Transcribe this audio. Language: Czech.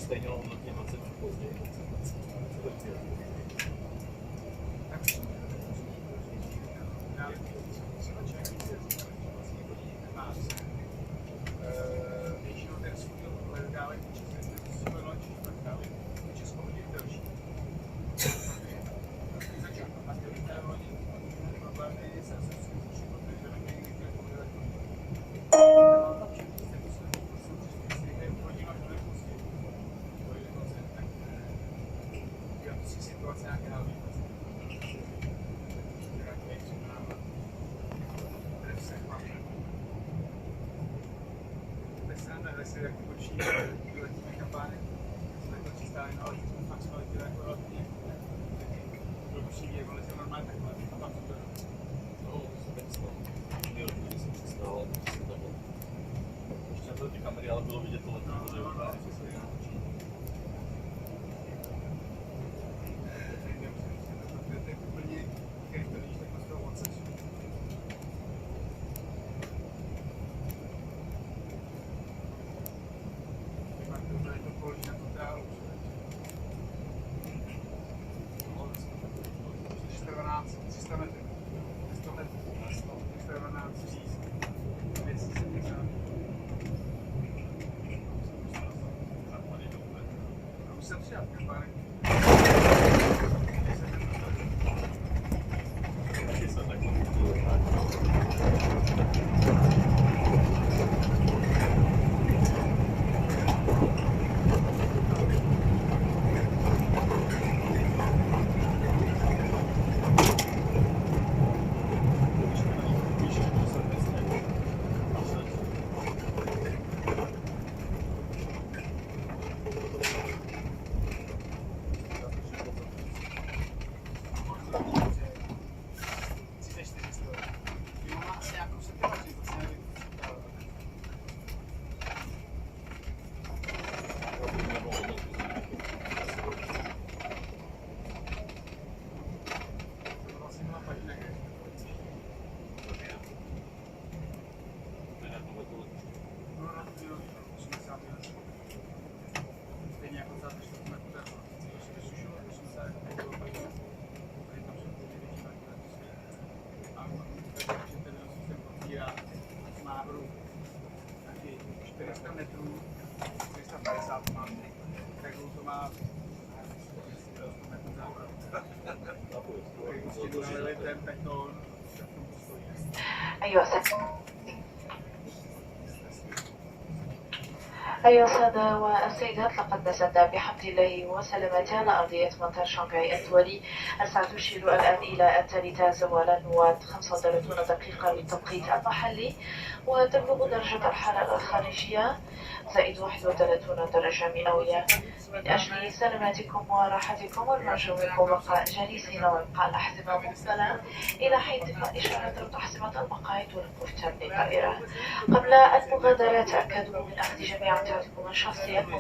Stejně on na těch 20 později. Většinou ten svůj dálek Česko hodně delší. A ty té lodi problémy se zruší, protože někdy situace nějaké hlavní. Ve se jako počí letíme kampány, jsme to přistáli na letě, jsme fakt jsme letěli jako relativně dlouhší, jako letěl normálně takhle, a pak to bylo. No, to jsem tak stalo. Když jsem přistál, tak jsem tam byl. Ještě na ty kamery, ale bylo vidět to letní, to je úplně To je úplně, když to vidíš, tak z toho odseš. To položí na tu trávu. 300 metrů. 100 metrů. 312 270. A už jsem přijat, kampánek. Taky 400 metrů, 450 má, tak to má 100 metrů zápravu. Když ti nalili ten beton, tak to stojí. أيها السادة والسيدات، لقد نزلنا بحمد الله وسلامته على أرضية مطار شنغهاي الدولي. الساعة تشير الآن إلى 3 زوالا و35 دقيقة بالتوقيت المحلي، وتبلغ درجة الحرارة الخارجية زائد 31 درجة مئوية. من أجل سلامتكم وراحتكم والمرجو منكم بقاء جالسين وإبقاء الأحزمة مقفلة إلى حين انتهاء إشارة ربط أحزمة المقاعد والوقوف تام للطائرة. قبل المغادرة تأكدوا من أخذ جميع احتياطاتكم الشخصية